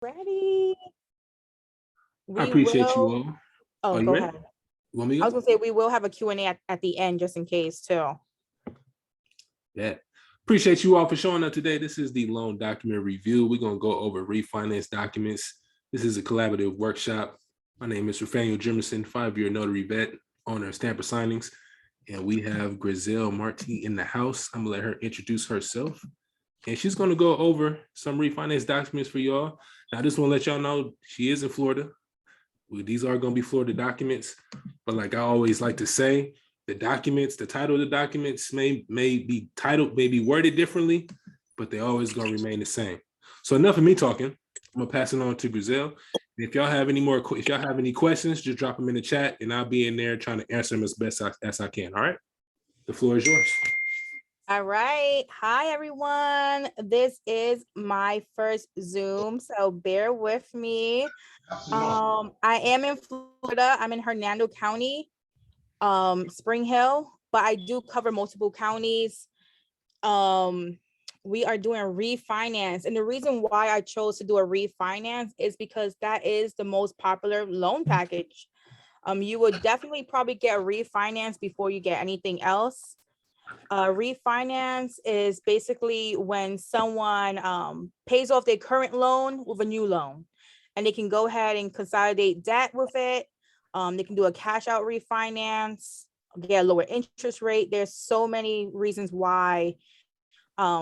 Ready. I We appreciate you will. all. Oh, Are you go ready? ahead. You want me to I was go? gonna say we will have a Q&A at the end just in case too. Yeah. Appreciate you all for showing up today. This is the loan document review. We're going to go over refinance documents. This is a collaborative workshop. My name is Rafael Jimerson, 5-year notary vet, owner of Stamper Signings. And we have Griselle Marti in the house. I'm going to let her introduce herself. And she's going to go over some refinance documents for y'all. Now, I just want to let y'all know she is in Florida. These are going to be Florida documents. But like I always like to say, the documents, the title of the documents may be titled, may be worded differently, but they're always going to remain the same. So enough of me talking. I'm going to pass it on to Griselle. If y'all have any questions, just drop them in the chat and I'll be in there trying to answer them as best as I can. All right. The floor is yours. All right. Hi, everyone. This is my first Zoom, so bear with me. I am in Florida. I'm in Hernando County, Spring Hill, but I do cover multiple counties. We are doing refinance, and the reason why I chose to do a refinance is because that is the most popular loan package. You would definitely probably get a refinance before you get anything else. Refinance is basically when someone pays off their current loan with a new loan, and they can go ahead and consolidate debt with it. They can do a cash out refinance, get a lower interest rate. There's so many reasons why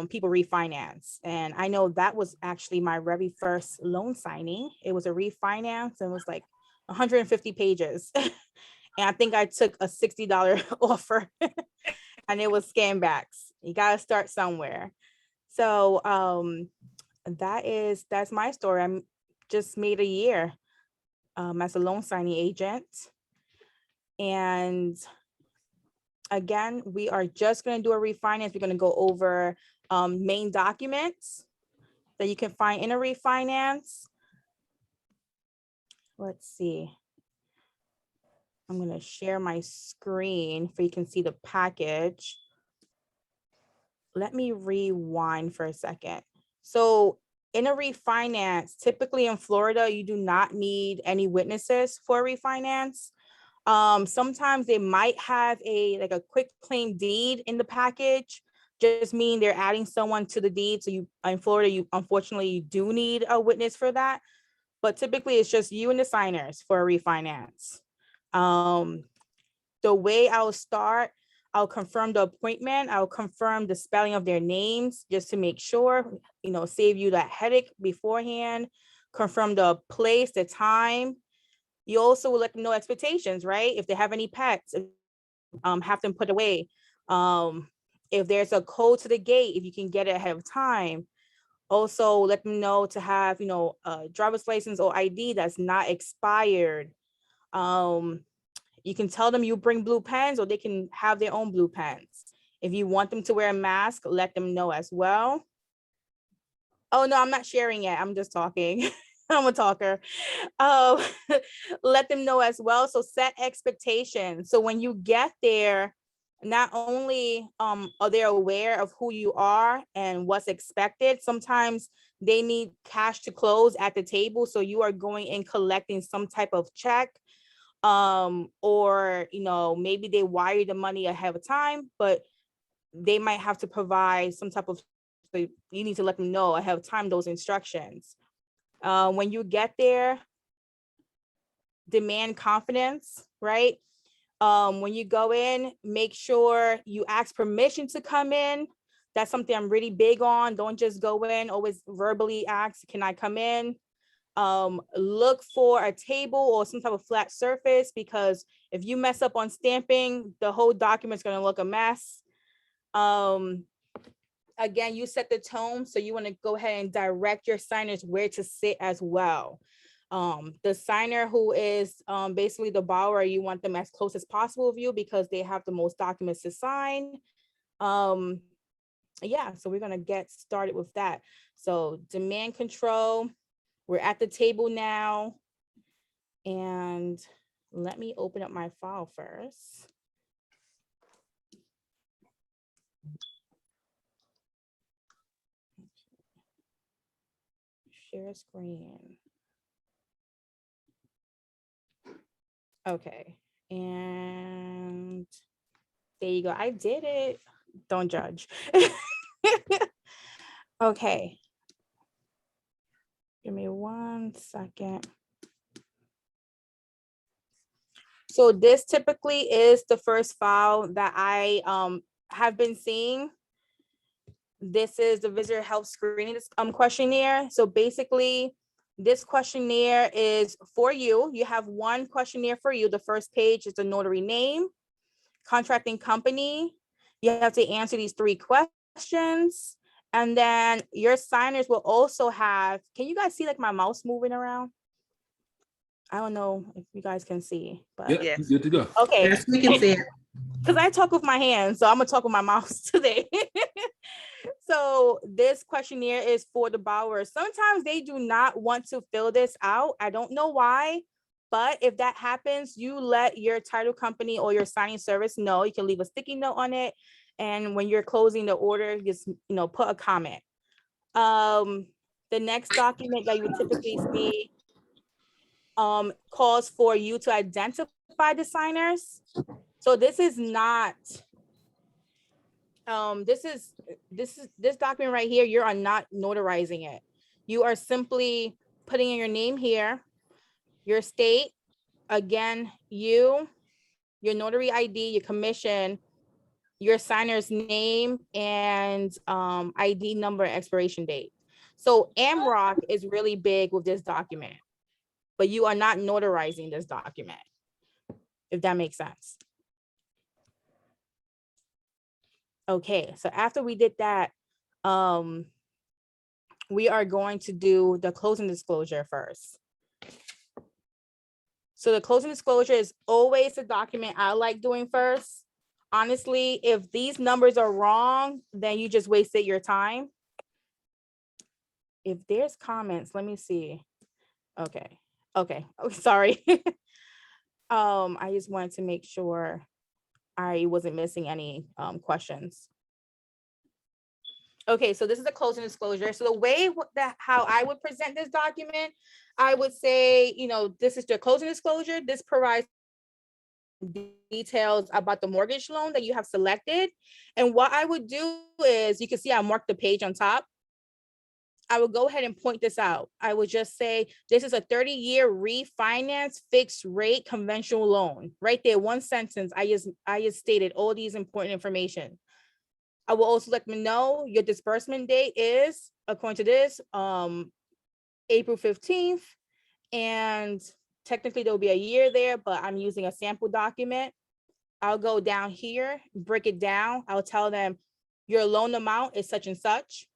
people refinance. And I know that was actually my very first loan signing. It was a refinance and it was like 150 pages. And I think I took a $60 offer and it was scambacks. You got to start somewhere. So that's my story. I'm just made a year as a loan signing agent. And again, we are just going to do a refinance. We're going to go over main documents that you can find in a refinance. Let's see. I'm going to share my screen so you can see the package. Let me rewind for a second. So in a refinance, typically in Florida, you do not need any witnesses for a refinance. Sometimes they might have a quick claim deed in the package, just mean they're adding someone to the deed. So you in Florida, unfortunately you do need a witness for that. But typically it's just you and the signers for a refinance. The way I'll start, I'll confirm the appointment. I'll confirm the spelling of their names just to make sure, save you that headache beforehand. Confirm the place, the time. You also will let them know expectations, right? If they have any pets, have them put away. If there's a code to the gate, if you can get it ahead of time. Also let them know to have, a driver's license or ID that's not expired. You can tell them you bring blue pens or they can have their own blue pens. If you want them to wear a mask, let them know as well. Oh, no, I'm not sharing yet. I'm just talking. I'm a talker. Let them know as well. So set expectations. So when you get there, not only are they aware of who you are and what's expected, sometimes they need cash to close at the table. So you are going and collecting some type of check, or maybe they wire the money ahead of time, but they might have to provide some type of, so you need to let them know ahead of time those instructions. When you get there, demand confidence, right? When you go in, make sure you ask permission to come in. That's something I'm really big on. Don't just go in, always verbally ask, can I come in? Look for a table or some type of flat surface, because if you mess up on stamping, the whole document's going to look a mess. Again, you set the tone, so you want to go ahead and direct your signers where to sit as well. The signer who is basically the borrower, you want them as close as possible with you because they have the most documents to sign. Yeah, so we're going to get started with that. So demand control, we're at the table now. And let me open up my file first. share screen. Okay, and there you go. I did it. Don't judge. Okay. Give me 1 second. So this typically is the first file that I have been seeing. This is the visitor health screening questionnaire. So basically, this questionnaire is for you. You have one questionnaire for you. The first page is the notary name, contracting company. You have to answer these 3 questions. And then your signers will also have, can you guys see like my mouse moving around? I don't know if you guys can see, but yeah, good to go. okay. Yes, we can see it. Because I talk with my hands, so I'm gonna talk with my mouse today. So this questionnaire is for the borrower. Sometimes they do not want to fill this out. I don't know why, but if that happens, you let your title company or your signing service know. You can leave a sticky note on it, and when you're closing the order, just put a comment. The next document that you would typically see calls for you to identify the signers. So this is not, this document right here, you are not notarizing it. You are simply putting in your name here, your state, again, your notary ID, your commission, your signer's name, and ID number, expiration date. So AMROC is really big with this document, but you are not notarizing this document, if that makes sense. Okay, so after we did that, we are going to do the closing disclosure first. So the closing disclosure is always the document I like doing first. Honestly, if these numbers are wrong, then you just wasted your time. If there's comments, let me see. Okay, oh, sorry. I just wanted to make sure I wasn't missing any questions. Okay, so this is a closing disclosure. So the way how I would present this document, I would say, this is the closing disclosure. This provides details about the mortgage loan that you have selected. And what I would do is, you can see I marked the page on top. I would go ahead and point this out. I would just say, this is a 30-year refinance fixed rate conventional loan. Right there, one sentence, I just stated all these important information. I will also let them know your disbursement date is, according to this, April 15th. And technically there'll be a year there, but I'm using a sample document. I'll go down here, break it down. I'll tell them your loan amount is such and such.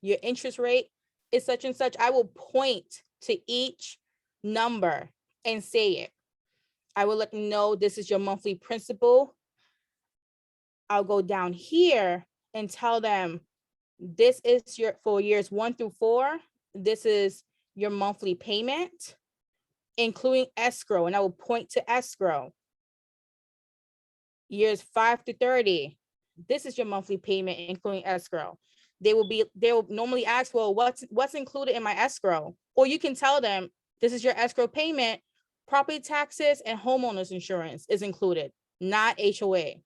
Your interest rate is such and such. I will point to each number and say it. I will let them know this is your monthly principal. I'll go down here and tell them this is your, for years 1 through 4, this is your monthly payment, including escrow, and I will point to escrow. Years 5 to 30, this is your monthly payment, including escrow. They will normally ask, well, what's included in my escrow? Or you can tell them, this is your escrow payment, property taxes and homeowners insurance is included, not HOA.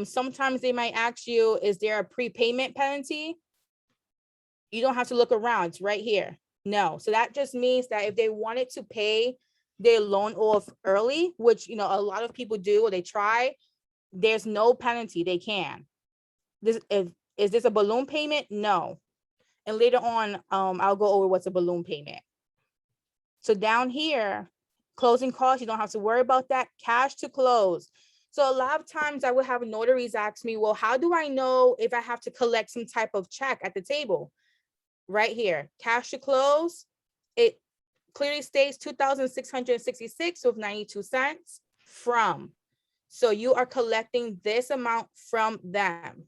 Sometimes they might ask you, is there a prepayment penalty? You don't have to look around, it's right here. No, so that just means that if they wanted to pay their loan off early, which a lot of people do, or they try, there's no penalty, they can. Is this a balloon payment? No. And later on, I'll go over what's a balloon payment. So down here, closing costs, you don't have to worry about that. Cash to close. So a lot of times I would have notaries ask me, well, how do I know if I have to collect some type of check at the table? Right here, cash to close, it clearly states $2,666 with 92 cents from. So you are collecting this amount from them.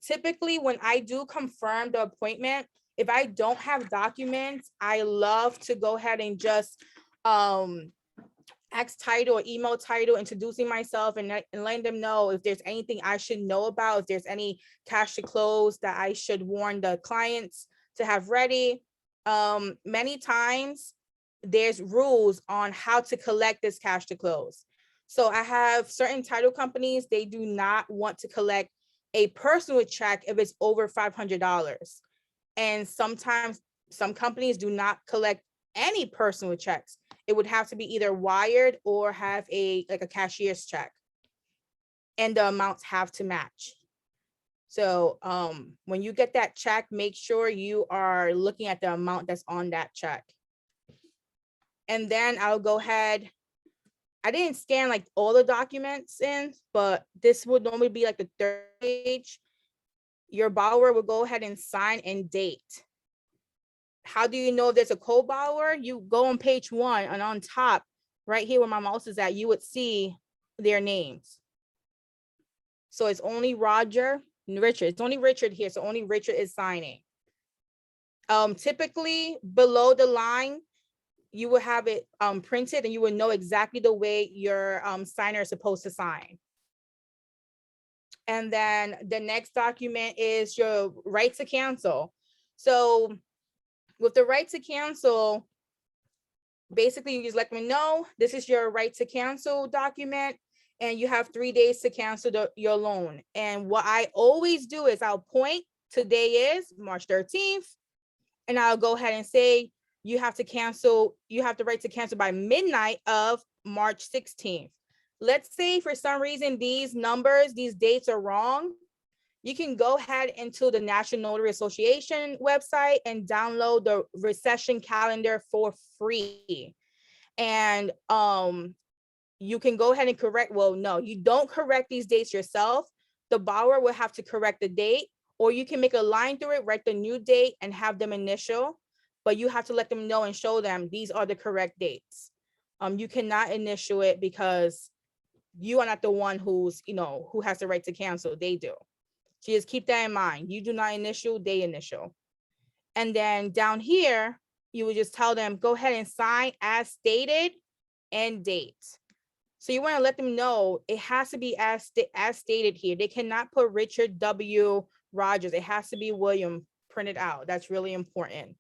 Typically when I do confirm the appointment, if I don't have documents, I love to go ahead and just ask title or email title, introducing myself and letting them know if there's anything I should know about, if there's any cash to close that I should warn the clients to have ready. Many times there's rules on how to collect this cash to close. So I have certain title companies, they do not want to collect a personal check if it's over $500. And sometimes some companies do not collect any personal checks. It would have to be either wired or have a cashier's check. And the amounts have to match. So when you get that check, make sure you are looking at the amount that's on that check. And then I'll go ahead. I didn't scan like all the documents in, but this would normally be like the third page. Your borrower will go ahead and sign and date. How do you know if there's a co-borrower? You go on page 1 and on top, right here where my mouse is at, you would see their names. So it's only Roger and Richard. It's only Richard here. So only Richard is signing. Typically below the line, you will have it printed and you will know exactly the way your signer is supposed to sign. And then the next document is your right to cancel. So with the right to cancel, basically you just let them know this is your right to cancel document and you have 3 days to cancel your loan. And what I always do is I'll point, today is March 13th, and I'll go ahead and say, you have to cancel, you have the right to cancel by midnight of March 16th. Let's say for some reason these numbers, these dates are wrong. You can go ahead into the National Notary Association website and download the recession calendar for free. And you can go ahead and correct, well, no, you don't correct these dates yourself. The borrower will have to correct the date, or you can make a line through it, write the new date and have them initial, but you have to let them know and show them these are the correct dates. You cannot initial it because you are not the one who's, who has the right to cancel, they do. So just keep that in mind. You do not initial, they initial. And then down here, you would just tell them, go ahead and sign as stated and date. So you want to let them know it has to be as stated here. They cannot put Richard W. Rogers. It has to be William printed out. That's really important.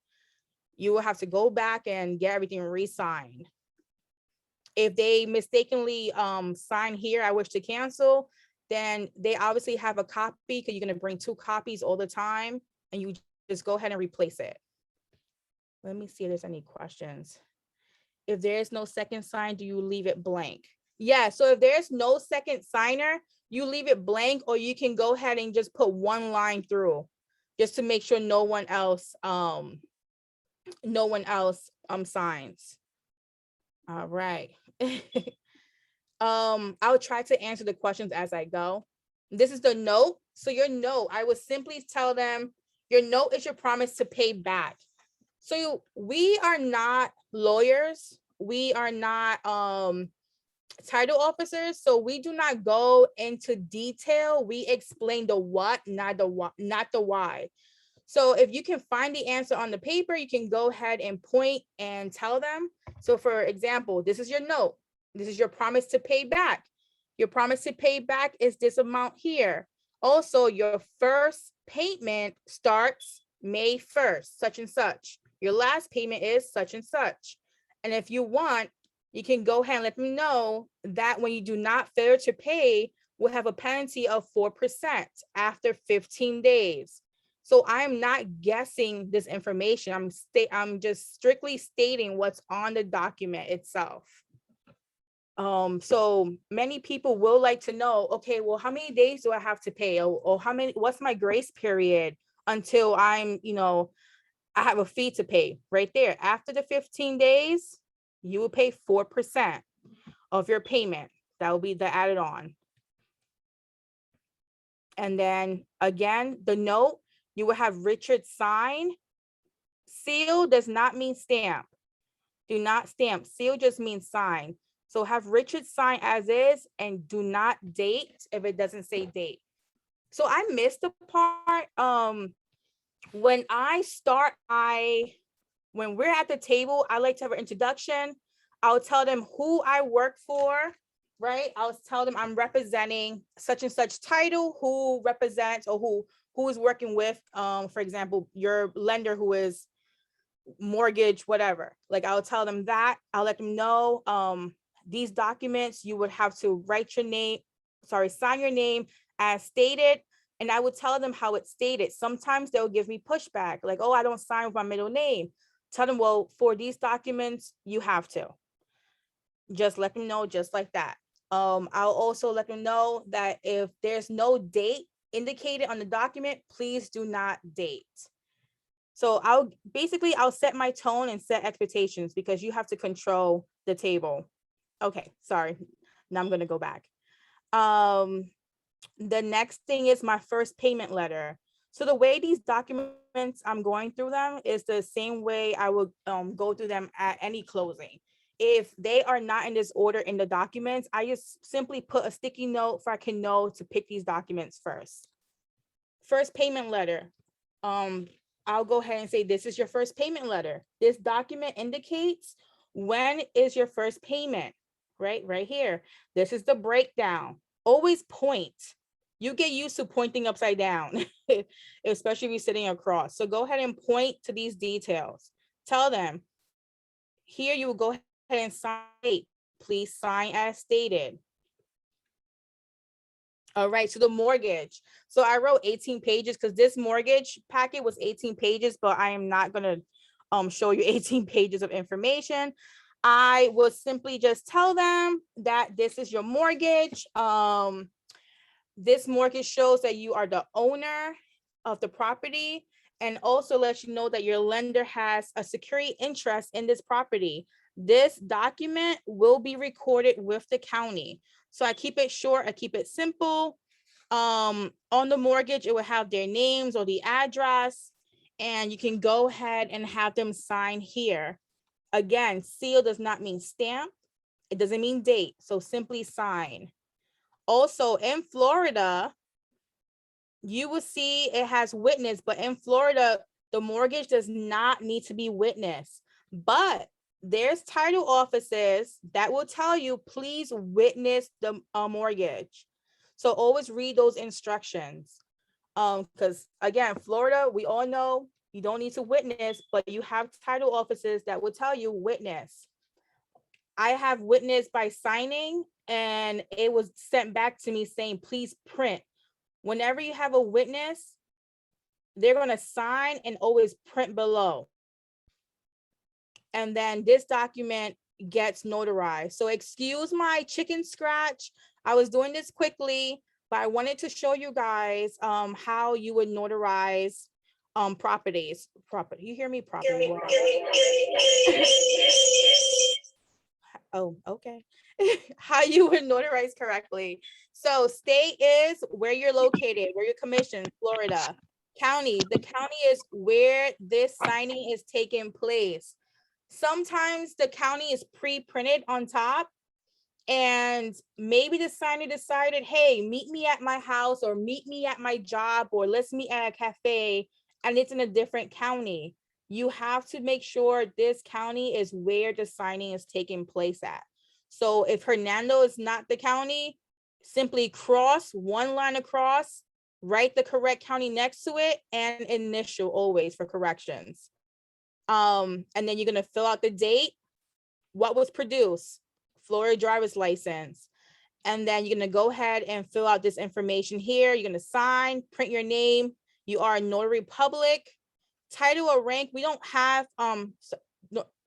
You will have to go back and get everything re-signed. If they mistakenly sign here, I wish to cancel, then they obviously have a copy because you're going to bring 2 copies all the time and you just go ahead and replace it. Let me see if there's any questions. If there's no second sign, do you leave it blank? Yeah, so if there's no second signer, you leave it blank, or you can go ahead and just put 1 line through just to make sure no one else signs. All right. I'll try to answer the questions as I go. This is the note. So your note, I would simply tell them your note is your promise to pay back. So we are not lawyers. We are not title officers. So we do not go into detail. We explain the what, not the why. So if you can find the answer on the paper, you can go ahead and point and tell them. So for example, this is your note. This is your promise to pay back. Your promise to pay back is this amount here. Also, your first payment starts May 1st, such and such. Your last payment is such and such. And if you want, you can go ahead and let them know that when you do not fail to pay, we'll have a penalty of 4% after 15 days. So I'm not guessing this information. I'm just strictly stating what's on the document itself. So many people will like to know, okay, well, how many days do I have to pay? Or what's my grace period until I'm, I have a fee to pay right there. After the 15 days, you will pay 4% of your payment. That will be the added on. And then again, the note, you will have Richard sign. Seal does not mean stamp. Do not stamp. Seal just means sign. So have Richard sign as is and do not date if it doesn't say date. So I missed the part. When I start, when we're at the table, I like to have an introduction. I'll tell them who I work for, right? I'll tell them I'm representing such and such title, who represents or who is working with, for example, your lender who is mortgage, whatever. Like I'll tell them that, I'll let them know, these documents, you would have to write your name, sign your name as stated. And I would tell them how it's stated. Sometimes they'll give me pushback, like, oh, I don't sign with my middle name. Tell them, well, for these documents, you have to. Just let them know, just like that. I'll also let them know that if there's no date indicated on the document, please do not date. So I'll set my tone and set expectations, because you have to control the table. Okay, sorry. Now I'm going to go back. The next thing is my first payment letter. So the way these documents, I'm going through them is the same way I would go through them at any closing. If they are not in this order in the documents, I just simply put a sticky note so I can know to pick these documents first. First payment letter. I'll go ahead and say, this is your first payment letter. This document indicates when is your first payment, right here. This is the breakdown. Always point. You get used to pointing upside down, especially if you're sitting across. So go ahead and point to these details. Tell them, here you will go ahead and sign. Please sign as stated. All right, so the mortgage. So I wrote 18 pages because this mortgage packet was 18 pages, but I am not going to show you 18 pages of information. I will simply just tell them that this is your mortgage. This mortgage shows that you are the owner of the property, and also let you know that your lender has a security interest in this property. This document will be recorded with the county. So I keep it short, I keep it simple. On the mortgage, it will have their names or the address, and you can go ahead and have them sign here. Again, seal does not mean stamp. It doesn't mean date. So simply sign. Also in Florida, you will see it has witness, but in Florida, the mortgage does not need to be witnessed. But there's title offices that will tell you, please witness the mortgage. So always read those instructions. Because again, Florida, we all know you don't need to witness, but you have title offices that will tell you witness. I have witnessed by signing, and it was sent back to me saying, please print. Whenever you have a witness, they're going to sign and always print below. And then this document gets notarized. So excuse my chicken scratch. I was doing this quickly, but I wanted to show you guys how you would notarize properties. Property. You hear me properly? Oh, okay. How you would notarize correctly. So state is where you're located, where you're commissioned, Florida. County, the county is where this signing is taking place. Sometimes the county is pre-printed on top, and maybe the signer decided, hey, meet me at my house, or meet me at my job, or let's meet at a cafe, and it's in a different county. You have to make sure this county is where the signing is taking place at. So if Hernando is not the county, simply cross one line across, write the correct county next to it, and initial always for corrections. And then you're gonna fill out the date, what was produced, Florida driver's license. And then you're gonna go ahead and fill out this information here. You're gonna sign, print your name. You are a notary public. Title or rank, we don't have,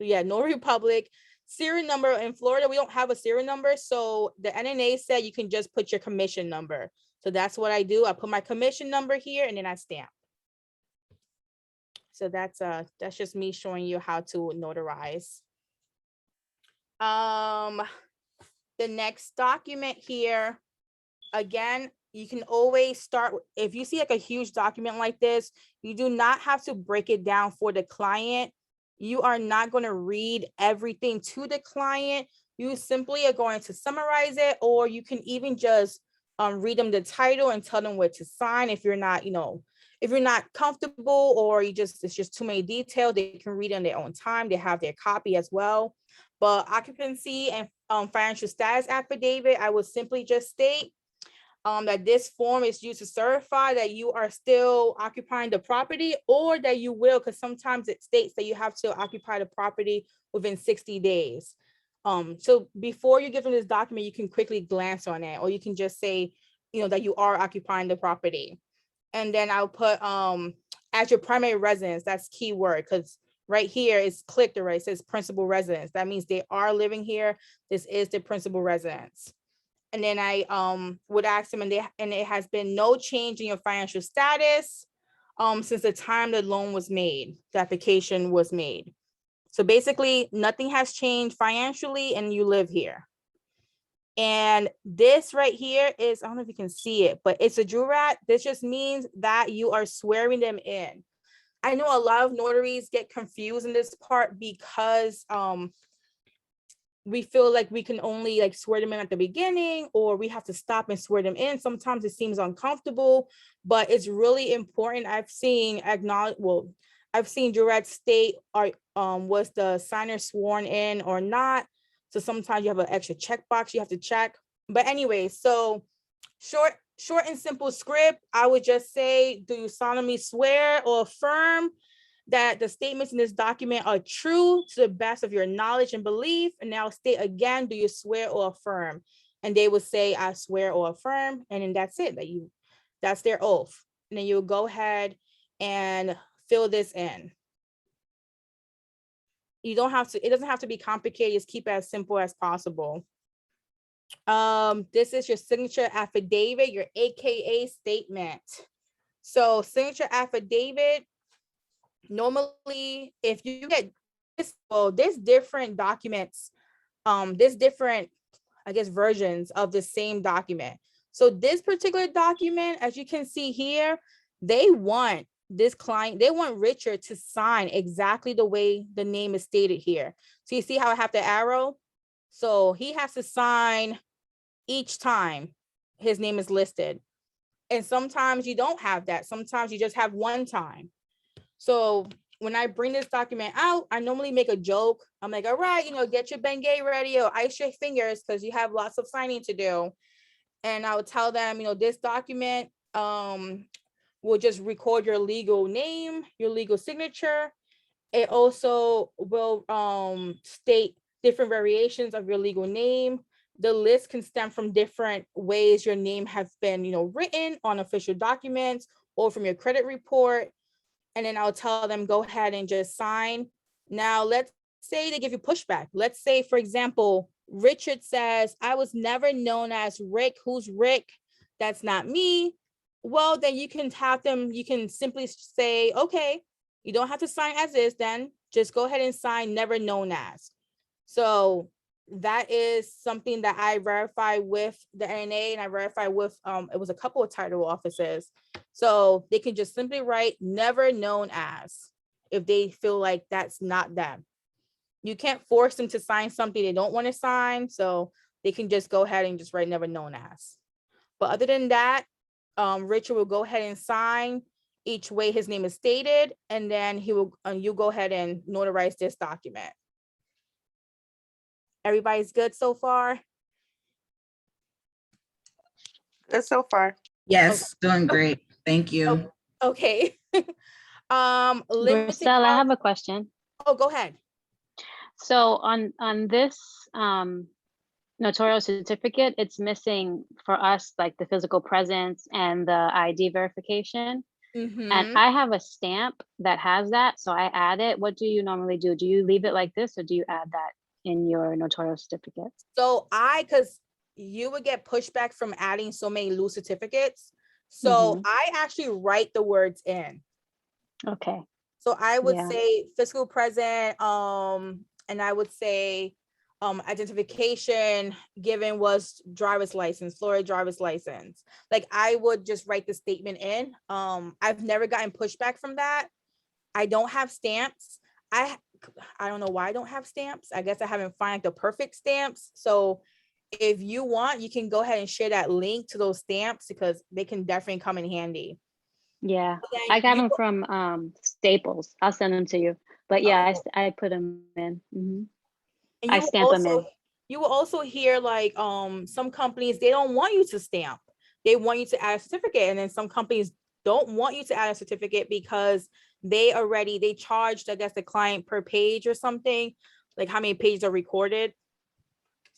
notary public. Serial number in Florida, we don't have a serial number. So the NNA said you can just put your commission number. So that's what I do. I put my commission number here, and then I stamp. So that's just me showing you how to notarize. The next document here, again, you can always start, if you see like a huge document like this, you do not have to break it down for the client. You are not going to read everything to the client. You simply are going to summarize it, or you can even just read them the title and tell them what to sign. If you're not, if you're not comfortable, or it's just too many details, they can read on their own time. They have their copy as well. But occupancy and financial status affidavit, I would simply just state, that this form is used to certify that you are still occupying the property, or that you will, because sometimes it states that you have to occupy the property within 60 days. So before you give them this document, you can quickly glance on it, or you can just say, that you are occupying the property. And then I'll put as your primary residence, that's keyword, because right here is clicked already, it says principal residence. That means they are living here. This is the principal residence. And then I would ask them, and it has been no change in your financial status since the time the loan was made, the application was made. So basically nothing has changed financially and you live here. And this right here is, I don't know if you can see it, but it's a jurat. This just means that you are swearing them in. I know a lot of notaries get confused in this part because we feel like we can only like swear them in at the beginning, or we have to stop and swear them in. Sometimes it seems uncomfortable, but it's really important. I've seen jurats state, was the signer sworn in or not? So sometimes you have an extra checkbox you have to check. But anyway, so short and simple script, I would just say, do you solemnly swear or affirm that the statements in this document are true to the best of your knowledge and belief? And now state again, do you swear or affirm? And they would say, I swear or affirm. And then that's it, that's their oath. And then you'll go ahead and fill this in. You don't have to, it doesn't have to be complicated, just keep it as simple as possible. This is your signature affidavit, your AKA statement. So signature affidavit, normally if you get this, there's different documents, there's different, I guess, versions of the same document. So this particular document, as you can see here, they want Richard to sign exactly the way the name is stated here. So you see how I have the arrow? So he has to sign each time his name is listed. And sometimes you don't have that. Sometimes you just have one time. So when I bring this document out, I normally make a joke. I'm like, all right, get your Bengay ready, or ice your fingers because you have lots of signing to do. And I would tell them, this document will just record your legal name, your legal signature. It also will state different variations of your legal name. The list can stem from different ways your name has been, written on official documents or from your credit report. And then I'll tell them, go ahead and just sign. Now, let's say they give you pushback. Let's say, for example, Richard says, I was never known as Rick. Who's Rick? That's not me. Well, then you can have them, you can simply say, okay, you don't have to sign as is, then just go ahead and sign never known as. So that is something that I verify with the NNA, and I verify with, it was a couple of title offices. So they can just simply write never known as if they feel like that's not them. You can't force them to sign something they don't want to sign. So they can just go ahead and just write never known as. But other than that, Richard will go ahead and sign each way his name is stated, and then he will, you go ahead and notarize this document. Everybody's good so far? Good so far. Yes, doing great. Thank you. Okay. Marcel, I have a question. Oh, go ahead. So on this notarial certificate, it's missing for us like the physical presence and the ID verification. And I have a stamp that has that, so I add it. What do you normally do? Do you leave it like this, or do you add that in your notarial certificate? So because you would get pushback from adding so many loose certificates. So I actually write the words in. Okay. So I would say physical present, and I would say identification given was driver's license, Florida driver's license. Like I would just write the statement in. I've never gotten pushback from that. I don't have stamps. I don't know why I don't have stamps. I guess I haven't found the perfect stamps. So if you want, you can go ahead and share that link to those stamps because they can definitely come in handy. Yeah, I got them from Staples. I'll send them to you. But yeah, I put them in. I stamp them in. You will also hear like some companies, they don't want you to stamp. they want you to add a certificate. And then some companies don't want you to add a certificate because they charged, I guess, the client per page or something, like how many pages are recorded.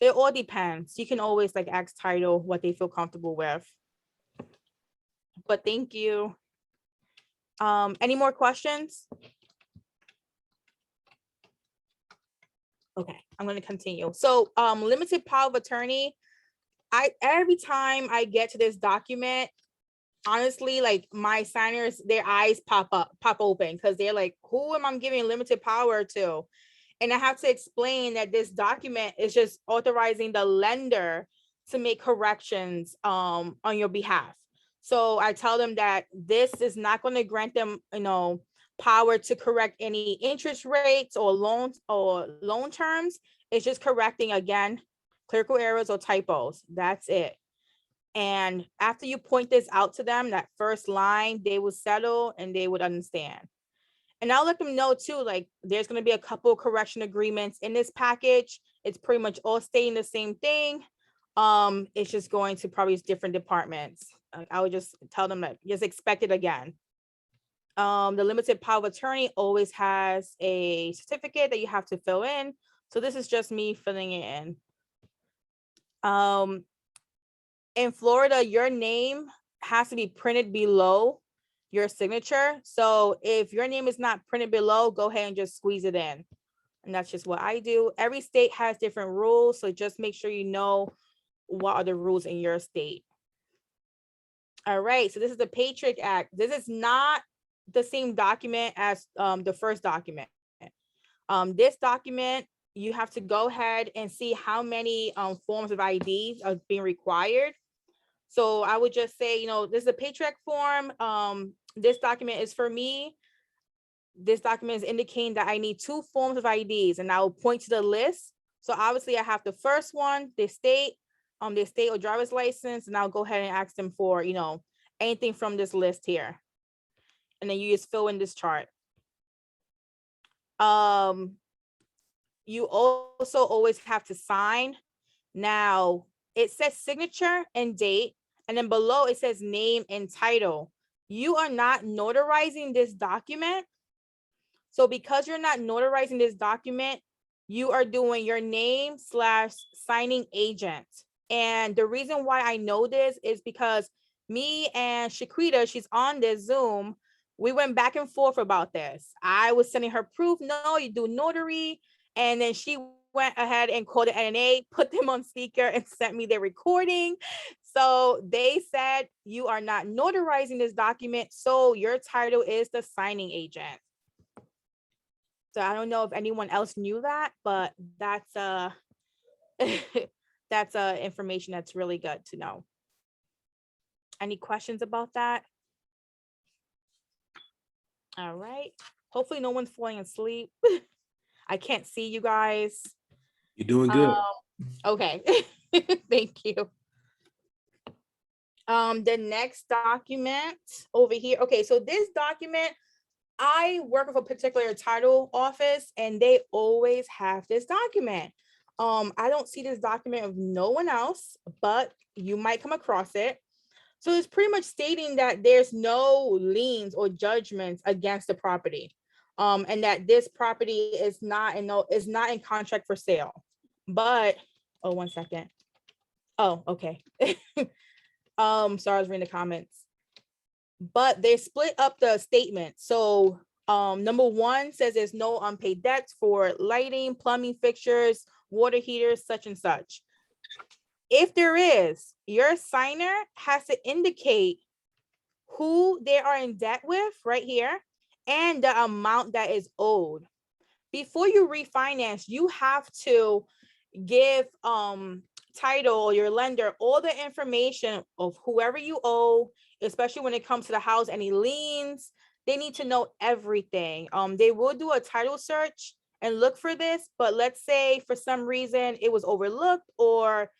It all depends. You can always like ask title what they feel comfortable with. But thank you. Any more questions? Okay, I'm going to continue. So limited power of attorney, every time I get to this document, honestly, like my signers, their eyes pop open, because they're like, who am I giving limited power to? And I have to explain that this document is just authorizing the lender to make corrections on your behalf. So I tell them that this is not going to grant them, power to correct any interest rates or loan terms. It's just correcting, again, clerical errors or typos. That's it. And after you point this out to them, that first line, they will settle and they would understand. And I'll let them know too, like there's going to be a couple of correction agreements in this package. It's pretty much all stating the same thing. It's just going to probably different departments. I would just tell them that just expect it again. The limited power of attorney always has a certificate that you have to fill in. So this is just me filling it in. In Florida, your name has to be printed below your signature. So if your name is not printed below, go ahead and just squeeze it in. And that's just what I do. Every state has different rules. So just make sure you know what are the rules in your state. All right. So this is the Patriot Act. This is not the same document as the first document. This document, you have to go ahead and see how many forms of IDs are being required. So I would just say, this is a Patriot form. This document is for me. This document is indicating that I need 2 forms of IDs, and I will point to the list. So obviously I have the first one, their state or driver's license, and I'll go ahead and ask them for, anything from this list here. And then you just fill in this chart. You also always have to sign. Now, it says signature and date, and then below it says name and title. You are not notarizing this document. So because you're not notarizing this document, you are doing your name / signing agent. And the reason why I know this is because me and Shaquita, she's on this Zoom, we went back and forth about this. I was sending her proof, no, you do notary. And then she went ahead and called the NNA, put them on speaker, and sent me their recording. So they said, you are not notarizing this document, so your title is the signing agent. So I don't know if anyone else knew that, but that's that's information that's really good to know. Any questions about that? All right. Hopefully no one's falling asleep. I can't see you guys. You're doing good. Okay. Thank you. The next document over here. Okay, so this document, I work with a particular title office and they always have this document. I don't see this document of no one else, but you might come across it. So it's pretty much stating that there's no liens or judgments against the property. And that this property is not in contract for sale. But oh, 1 second. Oh, okay. Sorry, I was reading the comments. But they split up the statement. So number 1 says there's no unpaid debts for lighting, plumbing fixtures, water heaters, such and such. If there is, your signer has to indicate who they are in debt with right here and the amount that is owed. Before you refinance, you have to give title or your lender all the information of whoever you owe, especially when it comes to the house, any liens. They need to know everything. They will do a title search and look for this, but let's say for some reason it was overlooked, or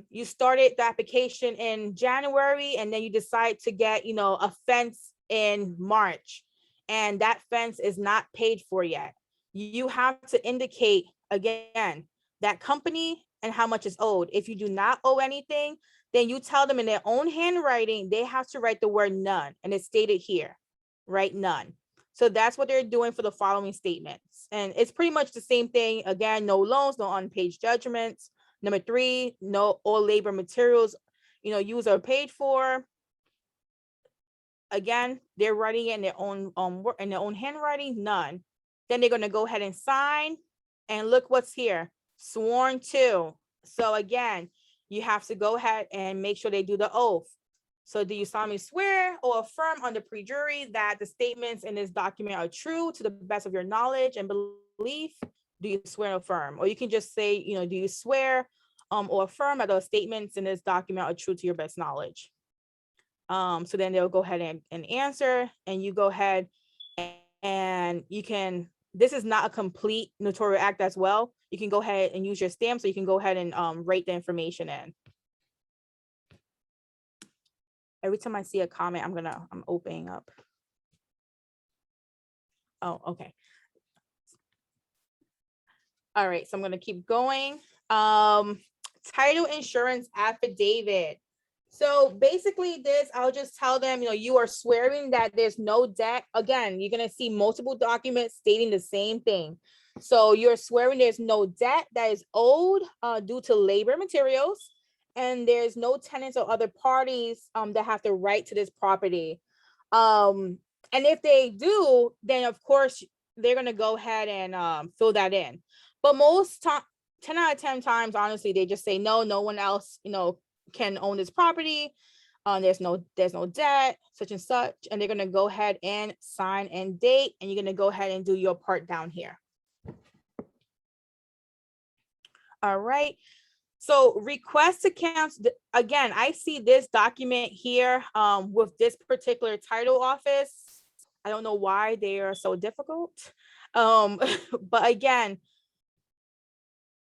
you started the application in January and then you decide to get, a fence in March, and that fence is not paid for yet. You have to indicate again that company and how much is owed. If you do not owe anything, then you tell them in their own handwriting, they have to write the word none, and it's stated here, right? None. So that's what they're doing for the following statements. And it's pretty much the same thing. Again, no loans, no unpaid judgments. Number 3, no all labor materials, used or paid for. Again, they're writing it in their own handwriting, none. Then they're going to go ahead and sign, and look what's here, sworn to. So again, you have to go ahead and make sure they do the oath. So do you solemnly swear or affirm under perjury that the statements in this document are true to the best of your knowledge and belief? Do you swear or affirm? Or you can just say, do you swear or affirm that the statements in this document are true to your best knowledge? So then they'll go ahead and answer, and you go ahead and you can, this is not a complete notarial act as well. You can go ahead and use your stamp, so you can go ahead and write the information in. Every time I see a comment, I'm opening up. Oh, okay. All right, so I'm gonna keep going. Title insurance affidavit. So basically this, I'll just tell them, you are swearing that there's no debt. Again, you're gonna see multiple documents stating the same thing. So you're swearing there's no debt that is owed due to labor materials, and there's no tenants or other parties that have the right to this property. And if they do, then of course they're gonna go ahead and fill that in. But most time, 10 out of 10 times, honestly, they just say no one else, can own this property. There's no debt, such and such, and they're gonna go ahead and sign and date, and you're gonna go ahead and do your part down here. All right. So request accounts, again, I see this document here with this particular title office. I don't know why they are so difficult. But again,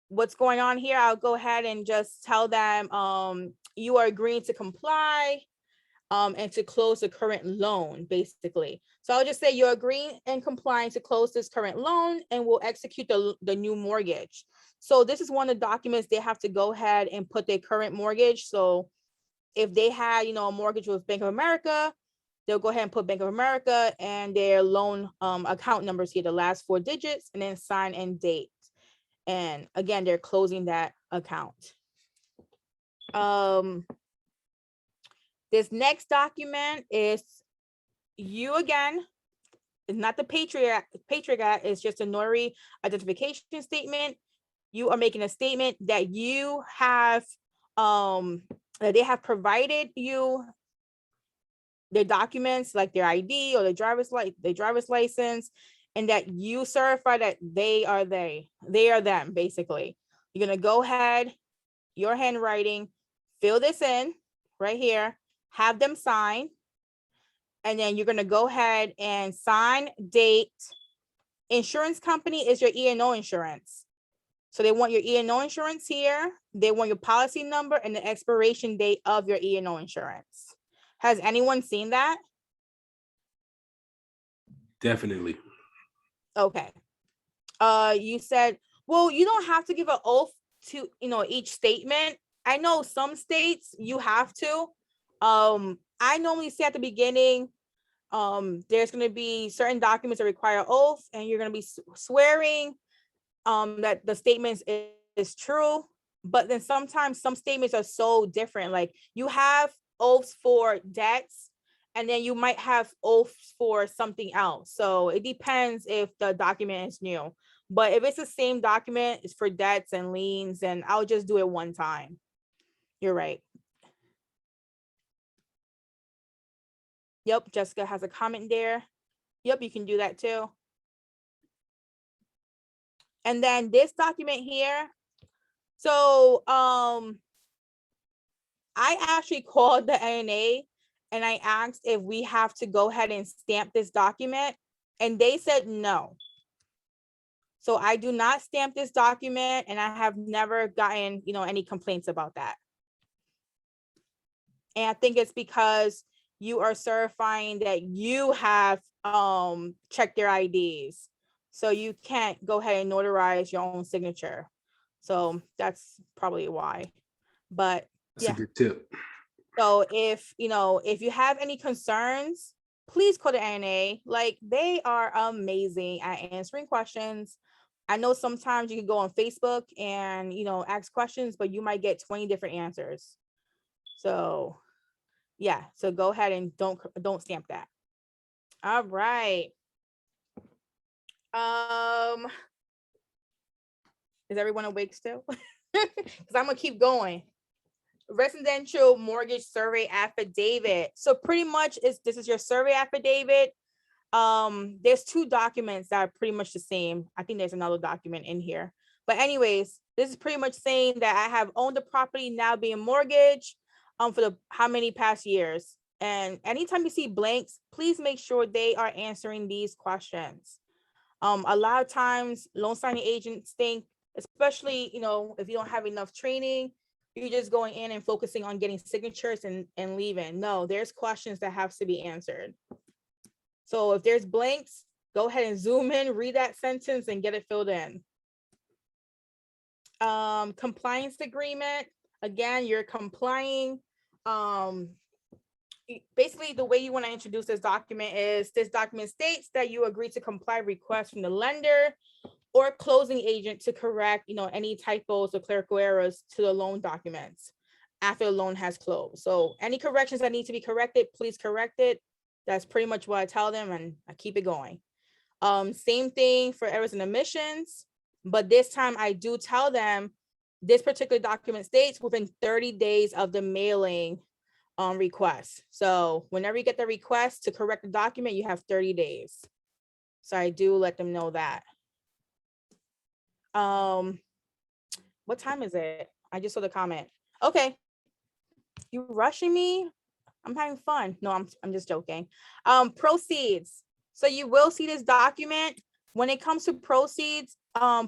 what's going on here, I'll go ahead and just tell them you are agreeing to comply and to close the current loan, basically. So I'll just say you're agreeing and complying to close this current loan, and we'll execute the new mortgage. So this is one of the documents they have to go ahead and put their current mortgage. So if they had, a mortgage with Bank of America, they'll go ahead and put Bank of America and their loan account numbers here, the last 4 digits, and then sign and date. And again, they're closing that account. This next document is you again. It's not the Patriot Act, it's just a notary identification statement. You are making a statement that you have, that they have provided you their documents, like their ID or their driver's license, and that you certify that they are them, basically. You're gonna go ahead, your handwriting, fill this in right here, have them sign, and then you're gonna go ahead and sign, date. Insurance company is your E&O insurance. So they want your E&O insurance here. They want your policy number and the expiration date of your E&O insurance. Has anyone seen that? Definitely. Okay. You said, well, you don't have to give an oath to, each statement. I know some states you have to. I normally say at the beginning, there's going to be certain documents that require oath, and you're going to be swearing that the statements is true. But then sometimes some statements are so different. Like you have oaths for debts, and then you might have oaths for something else. So it depends if the document is new. But if it's the same document, it's for debts and liens, and I'll just do it one time. You're right. Yep, Jessica has a comment there. Yep, you can do that too. And then this document here. So I actually called the NNA and I asked if we have to go ahead and stamp this document, and they said no. So I do not stamp this document, and I have never gotten, any complaints about that. And I think it's because you are certifying that you have checked their IDs. So you can't go ahead and notarize your own signature. So that's probably why. But That's a Yeah. good tip. So if you have any concerns, please call the ANA. Like, they are amazing at answering questions. I know sometimes you can go on Facebook and ask questions, but you might get 20 different answers. So yeah, so go ahead and don't stamp that. All right. Is everyone awake still? Because I'm gonna keep going. Residential mortgage survey affidavit. So pretty much this is your survey affidavit. There's two documents that are pretty much the same. I think there's another document in here, but anyways, this is pretty much saying that I have owned the property now being mortgaged for the how many past years. And anytime you see blanks, please make sure they are answering these questions. A lot of times loan signing agents think, especially if you don't have enough training, you're just going in and focusing on getting signatures and leaving. No, there's questions that have to be answered. So if there's blanks, go ahead and zoom in, read that sentence and get it filled in. Compliance agreement. Again, you're complying. Basically, the way you want to introduce this document is this document states that you agree to comply requests from the lender or closing agent to correct, any typos or clerical errors to the loan documents after the loan has closed. So any corrections that need to be corrected, please correct it. That's pretty much what I tell them, and I keep it going. Same thing for errors and omissions, but this time I do tell them this particular document states within 30 days of the mailing request. So whenever you get the request to correct the document, you have 30 days. So I do let them know that. What time is it? I just saw the comment. Okay. You rushing me? I'm having fun. No, I'm just joking. Proceeds. So you will see this document. When it comes to proceeds,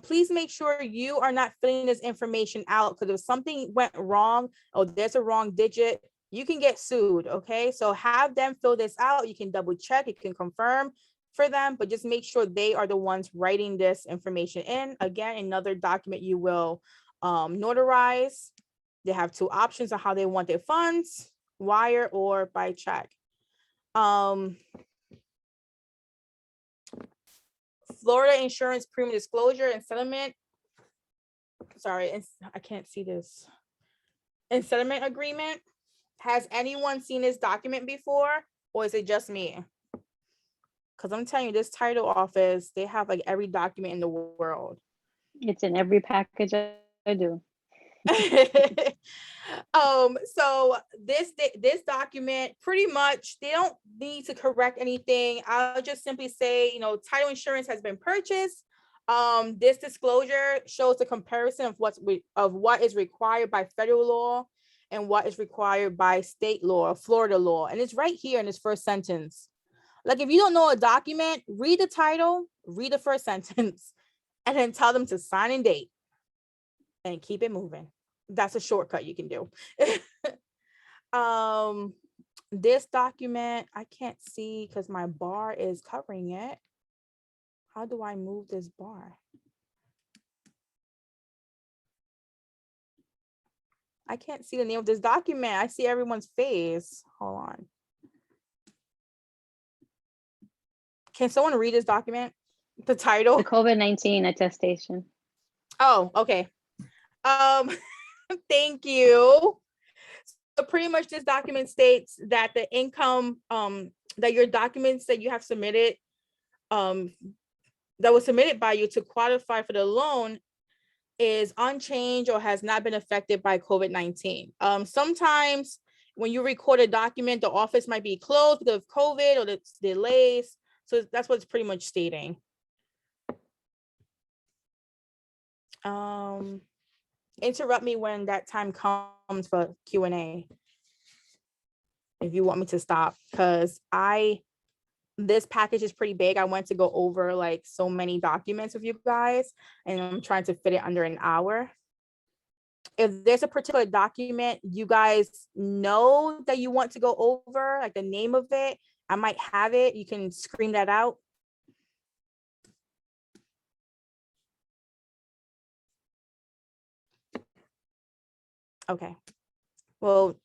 please make sure you are not filling this information out, because if something went wrong or there's a wrong digit, you can get sued. Okay, so have them fill this out. You can double check, you can confirm for them, but just make sure they are the ones writing this information in. Again, another document you will notarize. They have two options of how they want their funds: wire or by check. Florida insurance premium disclosure and settlement. Sorry, I can't see this. And settlement agreement. Has anyone seen this document before, or is it just me? Because I'm telling you, this title office, they have like every document in the world. It's in every package I do. So this document, pretty much they don't need to correct anything. I'll just simply say, title insurance has been purchased. This disclosure shows the comparison of what is required by federal law and what is required by state law, Florida law, and it's right here in this first sentence. Like, if you don't know a document, read the title, read the first sentence, and then tell them to sign and date and keep it moving. That's a shortcut you can do. This document, I can't see because my bar is covering it. How do I move this bar? I can't see the name of this document. I see everyone's face. Hold on. Can someone read this document? The title? The COVID-19 attestation. Oh, okay. Thank you. So pretty much this document states that the income, that your documents that you have submitted, that was submitted by you to qualify for the loan is unchanged or has not been affected by COVID-19. Sometimes when you record a document, the office might be closed because of COVID or the delays. So that's what it's pretty much stating. Interrupt me when that time comes for Q&A. If you want me to stop, because this package is pretty big. I went to go over like so many documents with you guys, and I'm trying to fit it under an hour. If there's a particular document you guys know that you want to go over, like the name of it, I might have it. You can scream that out. Okay. Well,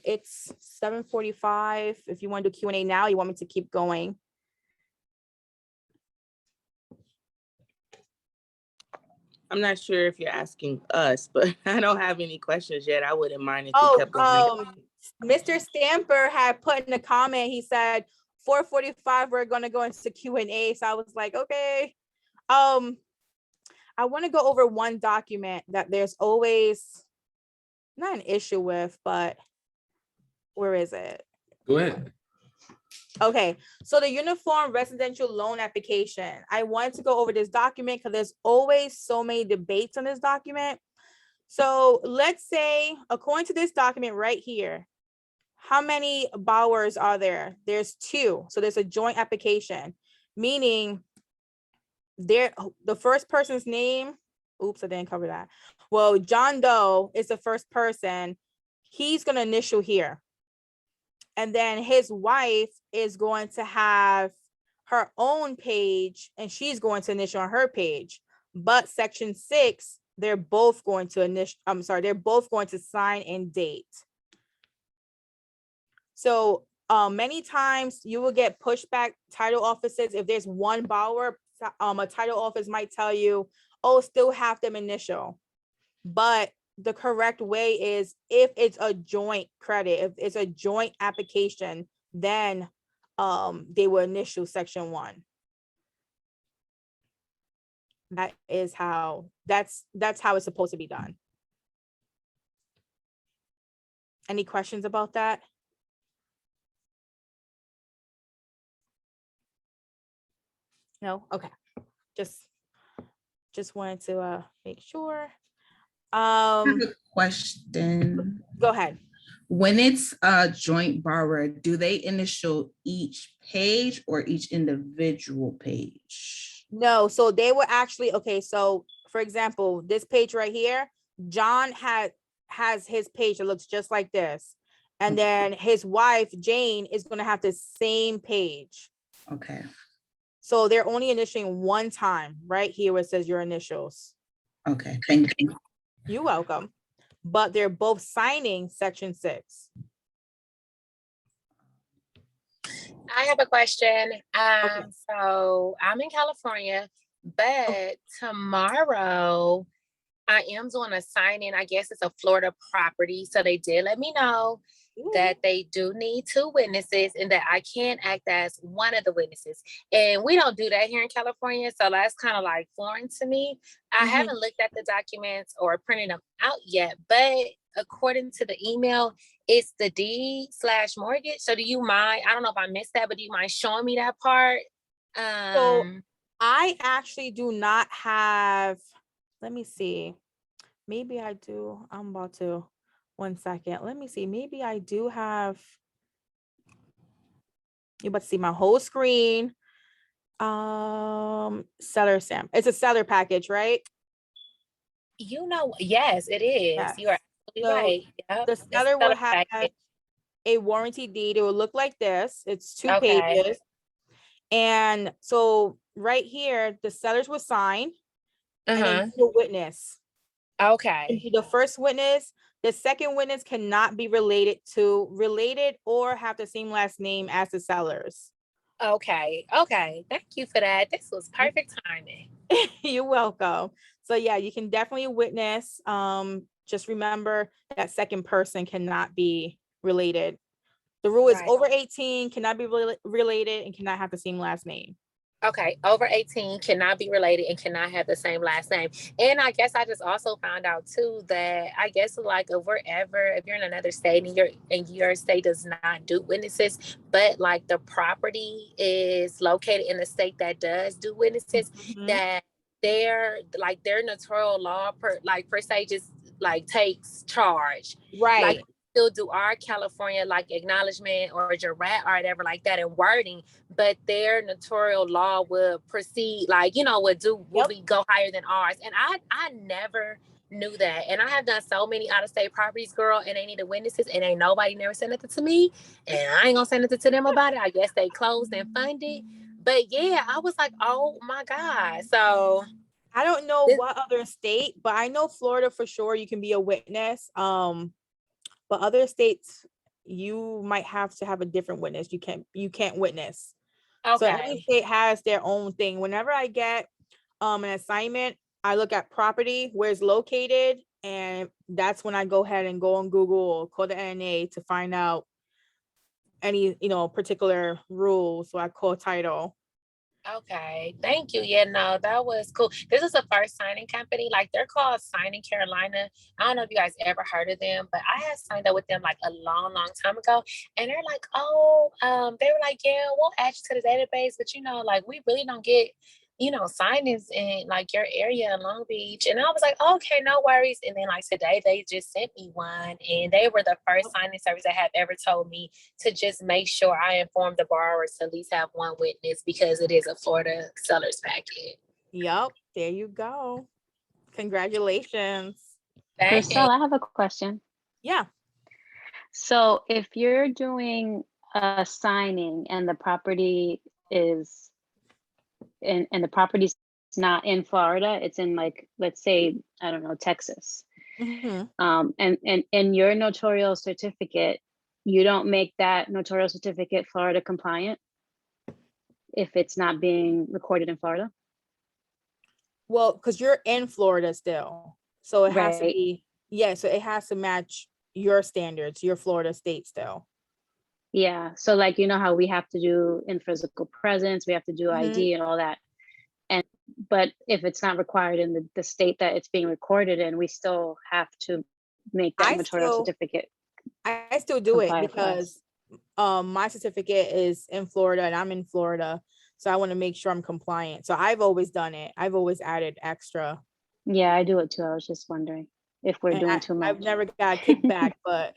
it's 7:45. If you want to do Q&A now, you want me to keep going? I'm not sure if you're asking us, but I don't have any questions yet. I wouldn't mind if we Oh, kept going. Mr. Stamper had put in a comment, he said 4:45, we're gonna go into Q&A. So I was like, okay. I want to go over one document that there's always not an issue with, but where is it? Go ahead. Okay, so the uniform residential loan application. I wanted to go over this document because there's always so many debates on this document. So let's say, according to this document right here, how many borrowers are there? There's 2. So there's a joint application, meaning the first person's name. Oops, I didn't cover that. Well, John Doe is the first person. He's going to initial here. And then his wife is going to have her own page and she's going to initial on her page. But section 6, they're both going to they're both going to sign and date. So many times you will get pushback title offices. If there's one borrower, a title office might tell you, oh, still have them initial. But the correct way is if it's a joint credit, if it's a joint application, then they will initial section 1. That is how that's how it's supposed to be done. Any questions about that? No? Okay. Just wanted to make sure. I have a question. Go ahead. When it's a joint borrower, do they initial each page or each individual page? No, so they were actually, okay, so for example, this page right here, John has his page that looks just like this. And then his wife, Jane, is going to have the same page. Okay. So they're only initiating one time right here where it says your initials. Okay, thank you. You're welcome. But they're both signing section 6. I have a question. So I'm in California, but tomorrow I am doing a signing. I guess it's a Florida property. So they did let me know that they do need 2 witnesses and that I can act as one of the witnesses. And we don't do that here in California. So that's kind of like foreign to me. I haven't looked at the documents or printed them out yet, but according to the email, it's the deed/mortgage. So do you mind? I don't know if I missed that, but do you mind showing me that part? So I actually do not have, let me see. Maybe I do. I'm about to, 1 second. Let me see. Maybe I do have, you're about to see my whole screen. Seller Sam. It's a seller package, right? You know, yes, it is. Yes. You are absolutely So right. Yep. the seller will have a warranty deed. It will look like this. It's 2 pages. And so right here, the sellers will sign and then you will witness. Okay. The first witness, the second witness cannot be related or have the same last name as the sellers. Okay. Thank you for that. This was perfect timing. You're welcome. So yeah, you can definitely witness. Just remember that second person cannot be related. The rule is over 18, cannot be related, and cannot have the same last name. Okay, over 18, cannot be related and cannot have the same last name. And I guess I just also found out too that I guess like if you're in another state and your state does not do witnesses, but like the property is located in a state that does do witnesses, that their notarial law per se just like takes charge. Right. Like still do our California like acknowledgement or jurat or whatever like that in wording, but their notarial law would proceed would we go higher than ours. And I never knew that. And I have done so many out-of-state properties, girl, and they needed witnesses and ain't nobody never sent it to me. And I ain't gonna send it to them about it. I guess they closed and funded. But yeah, I was like, oh my God. So I don't know This- what other state, but I know Florida for sure you can be a witness. But other states you might have to have a different witness. You can't witness. So every Okay. state has their own thing. Whenever I get an assignment, I look at property, where it's located, and that's when I go ahead and go on Google or call the NNA to find out any, particular rules. So I call title. Okay, thank you. Yeah, no, that was cool. This is the first signing company. Like they're called Signing Carolina. I don't know if you guys ever heard of them, but I had signed up with them like a long, long time ago. And they're like, oh, they were like, yeah, we'll add you to the database, but like we really don't get, signings in like your area in Long Beach. And I was like, okay, no worries. And then like today they just sent me one, and they were the first signing service that have ever told me to just make sure I inform the borrowers to at least have one witness because it is a Florida seller's packet. Yep, there you go. Congratulations. Thank Crystal, I have a question. Yeah. So if you're doing a signing and the property is and the property's not in Florida, it's in like, let's say, I don't know, Texas. Mhm. And in your notarial certificate, you don't make that notarial certificate Florida compliant if it's not being recorded in Florida? Well, because you're in Florida still. So it has to Right. be, so it has to match your standards, your Florida state still. Yeah. So like, you know how we have to do in physical presence, we have to do Mhm. ID and all that. But if it's not required in the state that it's being recorded in, we still have to make that notarial certificate. I still do it compliant for us. because my certificate is in Florida and I'm in Florida. So I want to make sure I'm compliant. So I've always done it. I've always added extra. Yeah, I do it too. I was just wondering if we're And doing too much. I've never got a kickback, but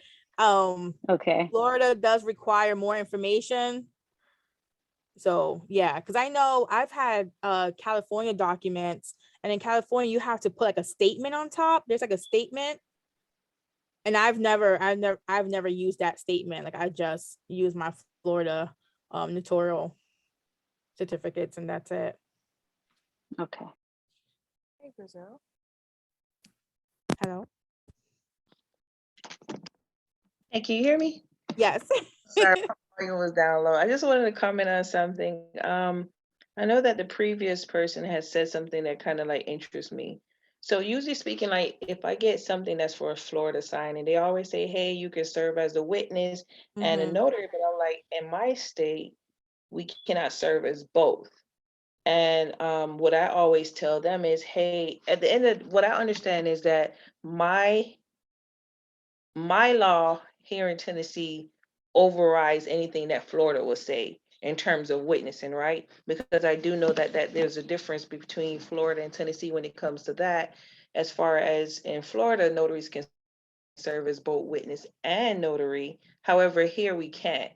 Okay. Florida does require more information. So yeah, because I know I've had California documents, and in California you have to put like a statement on top. There's like a statement. And I've never used that statement. Like I just use my Florida notarial certificates, and that's it. Okay. Hey, Brazil. Hello. Hey, can you hear me? Yes. Sorry, my volume was down low. I just wanted to comment on something. I know that the previous person has said something that kind of like interests me. So usually speaking, like if I get something that's for a Florida signing, they always say, hey, you can serve as a witness and a Mhm. notary, but I'm like, in my state, we cannot serve as both. And what I always tell them is, hey, at the end of what I understand is that my law here in Tennessee overrides anything that Florida will say in terms of witnessing, right? Because I do know that there's a difference between Florida and Tennessee when it comes to that. As far as in Florida, notaries can serve as both witness and notary. However, here we can't.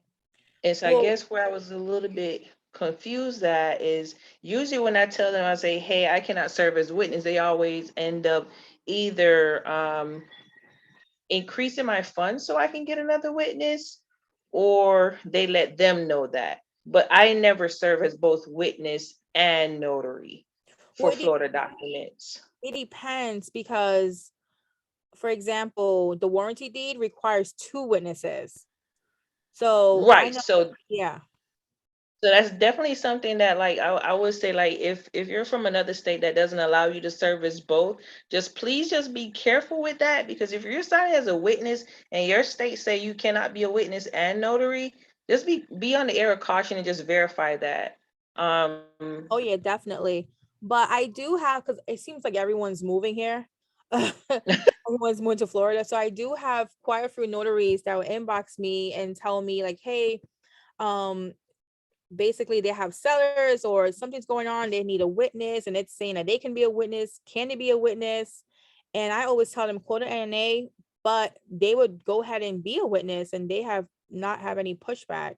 And so I Well, guess where I was a little bit confused at is usually when I tell them, I say, hey, I cannot serve as witness, they always end up either increasing my funds so I can get another witness, or they let them know that. But I never serve as both witness and notary for well, Florida documents. it depends because, for example, the warranty deed requires 2 witnesses. So I Right. know, So yeah. that's definitely something that like I would say, like if you're from another state that doesn't allow you to service both, just please just be careful with that, because if you're signing as a witness and your state say you cannot be a witness and notary, just be on the air of caution and just verify that. Oh yeah, definitely. But I do have, because it seems like everyone's moving here. Everyone's moving to Florida. So I do have quite a few notaries that will inbox me and tell me like, hey, basically they have sellers or something's going on, they need a witness, and it's saying that they can be a witness. Can they be a witness? And I always tell them quote an NA, but they would go ahead and be a witness, and they have not have any pushback.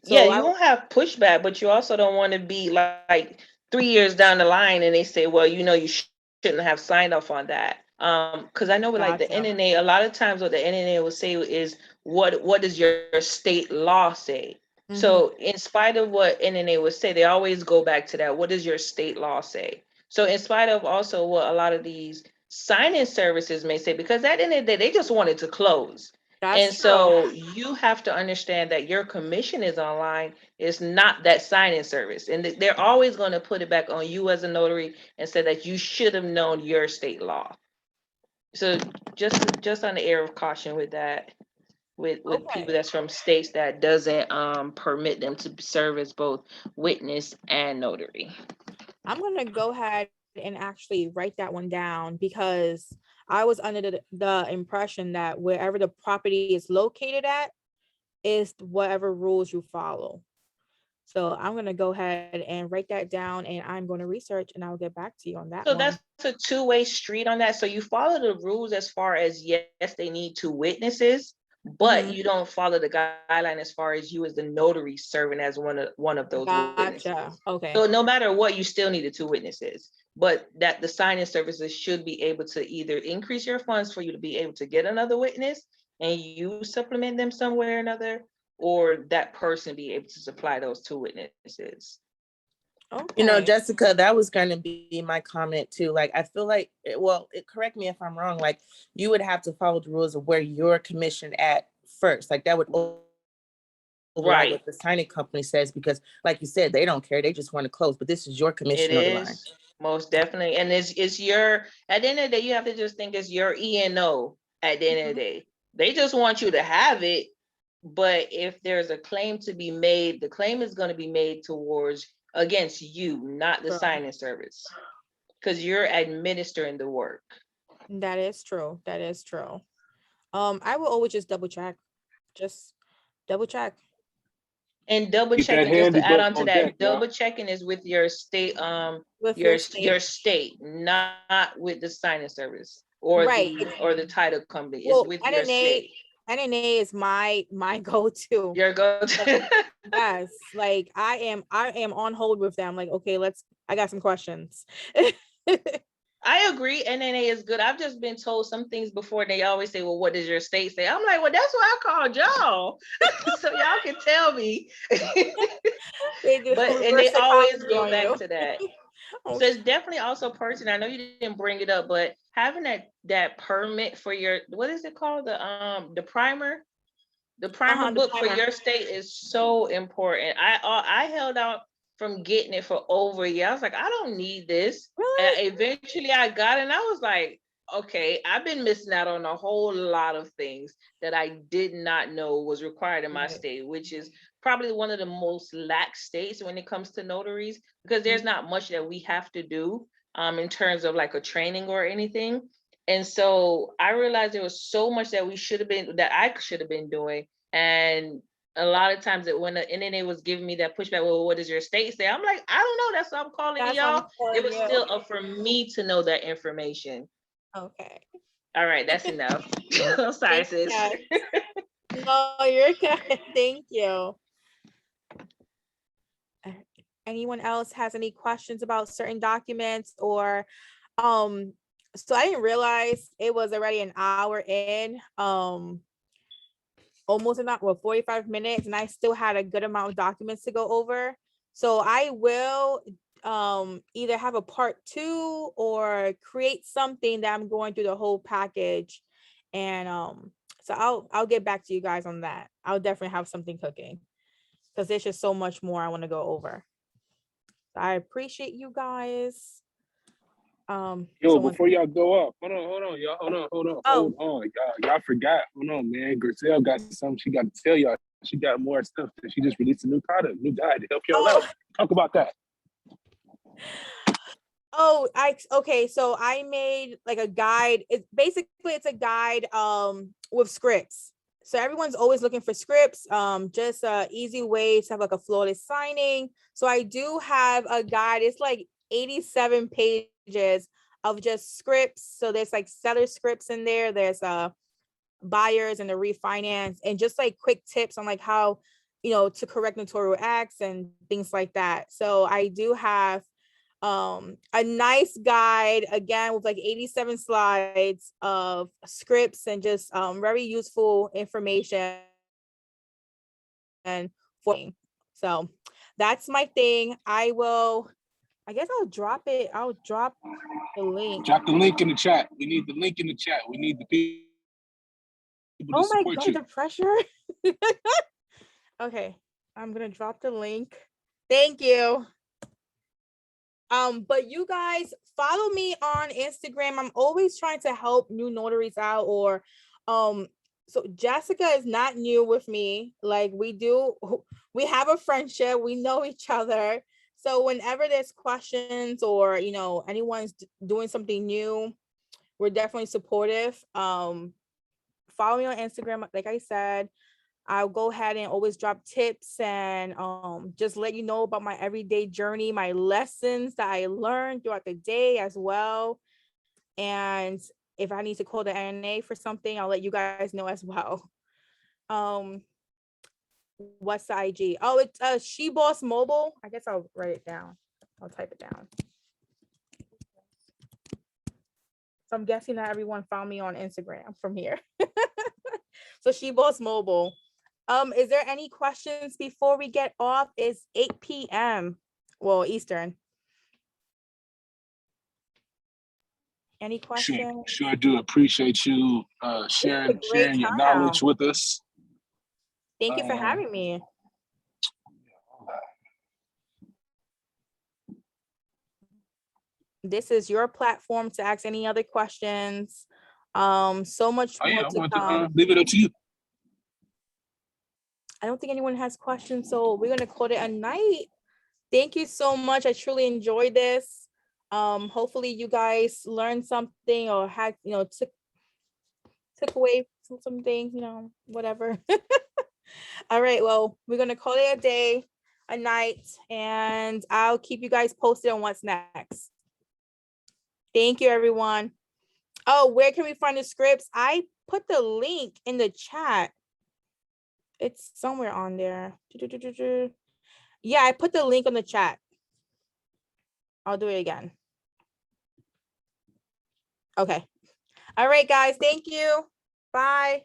Yeah, So you won't have pushback, but you also don't want to be like 3 years down the line and they say, well, you shouldn't have signed off on that. Because I know with like the gotcha. NNA, a lot of times what the NNA will say is, what does your state law say? Mhm. So in spite of what NNA would say, they always go back to that. What does your state law say? So in spite of also what a lot of these sign-in services may say, because at the end of the day, they just wanted to close. That's And true. so you have to understand that your commission is online. It's not that sign-in service. And they're always going to put it back on you as a notary and say that you should have known your state law. So just on the air of caution with that, with Okay. people that's from states that doesn't permit them to serve as both witness and notary. I'm gonna go ahead and actually write that one down, because I was under the impression that wherever the property is located at is whatever rules you follow. So I'm gonna go ahead and write that down, and I'm going to research, and I'll get back to you on that So one. that's a two-way street on that. So you follow the rules as far as, yes, they need two witnesses, but you don't follow the guideline as far as you as the notary serving as one of those witnesses. Gotcha. Okay. So no matter what, you still need the two witnesses, but that the sign-in services should be able to either increase your funds for you to be able to get another witness and you supplement them somewhere or another, or that person be able to supply those two witnesses. You know, Okay. Jessica, that was going to be my comment too. Like, I feel like, well, correct me if I'm wrong, like you would have to follow the rules of where you're commissioned at first. Like that would override Right. what the signing company says, because like you said, they don't care. They just want to close, but this is your commission It on the line. is, most definitely. And it's your, at the end of the day, you have to just think it's your E&O at the end of the day. They just want you to have it. But if there's a claim to be made, the claim is going to be made towards against you, not the True. signing service, because you're administering the work. That is true. That is true. I will always just double check. Just double check. And double Keep that checking, just handy to add button on to on that, deck, y'all. double checking is with your state, With your your state, not with the signing service or Right. the title company. Well, It's with your NNA state. NNA is my go-to. Your go-to. Yes, like I am on hold with them. Like, okay, I got some questions. I agree. NNA is good. I've just been told some things before. They always say, well, what does your state say? I'm like, well, that's why I called y'all. So y'all can tell me. They do But and reverse they always psychology go on back you. to that. Oh, So it's definitely also pertinent. I know you didn't bring it up, but having that permit for your, what is it called? The primer? The primer the book for primer. your state is so important. I held out from getting it for over a year. I was like, I don't need this. Really? Eventually I got it and I was like, okay, I've been missing out on a whole lot of things that I did not know was required in my Right. state, which is probably one of the most lax states when it comes to notaries, because there's not much that we have to do in terms of like a training or anything. And so I realized there was so much that I should have been doing. And a lot of times that when the NNA was giving me that pushback, well, what does your state say? I'm like, I don't know. That's why I'm calling That's why I'm y'all. calling It was you. still up for me to know that information. Okay. All right, that's enough. I'm sorry, sis. Yes. No, you're good. Thank you. Anyone else has any questions about certain documents or so I didn't realize it was already an hour in, almost an hour, 45 minutes, and I still had a good amount of documents to go over. So I will either have a part 2 or create something that I'm going through the whole package. And so I'll get back to you guys on that. I'll definitely have something cooking because there's just so much more I want to go over. I appreciate you guys. Yo, someone- before y'all go up, hold on, y'all. Hold on. Y'all forgot. Hold on, man. Griselle got something she got to tell y'all. She got more stuff that she just released a new product, new guide to help y'all out. Talk about that. Okay, so I made like a guide. It's a guide with scripts. So everyone's always looking for scripts, just a easy way to have like a flawless signing. So I do have a guide. It's like 87 pages of just scripts. So there's like seller scripts in there. There's buyers and the refinance and just like quick tips on like how, to correct notarial acts and things like that. So I do have a nice guide again with like 87 slides of scripts and just very useful information. And so that's my thing. I will I guess I'll drop it. I'll drop the link. Drop the link in the chat. We need the link in the chat. We need the people to Oh my support God, you. the pressure. Okay, I'm gonna drop the link. Thank you. But you guys follow me on Instagram. I'm always trying to help new notaries out, or so Jessica is not new with me. Like we have a friendship, we know each other. So whenever there's questions or anyone's doing something new, we're definitely supportive. Follow me on Instagram, like I said. I'll go ahead and always drop tips and just let you know about my everyday journey, my lessons that I learned throughout the day as well. And if I need to call the NNA for something, I'll let you guys know as well. What's the IG? Oh, it's shebossmobile. I guess I'll write it down. I'll type it down. So I'm guessing that everyone found me on Instagram from here. So shebossmobile. Is there any questions before we get off? It's 8 p.m. Well, Eastern. Any questions? Sure do appreciate you sharing your knowledge with us. Thank you for having me. This is your platform to ask any other questions. So much more to come. Leave it up to you. I don't think anyone has questions, so we're gonna call it a night. Thank you so much. I truly enjoyed this. Hopefully you guys learned something or had, took away some things, whatever. All right, well, we're gonna call it a day, a night, and I'll keep you guys posted on what's next. Thank you, everyone. Oh, where can we find the scripts? I put the link in the chat. It's somewhere on there. Yeah, I put the link on the chat. I'll do it again. Okay. All right, guys. Thank you. Bye.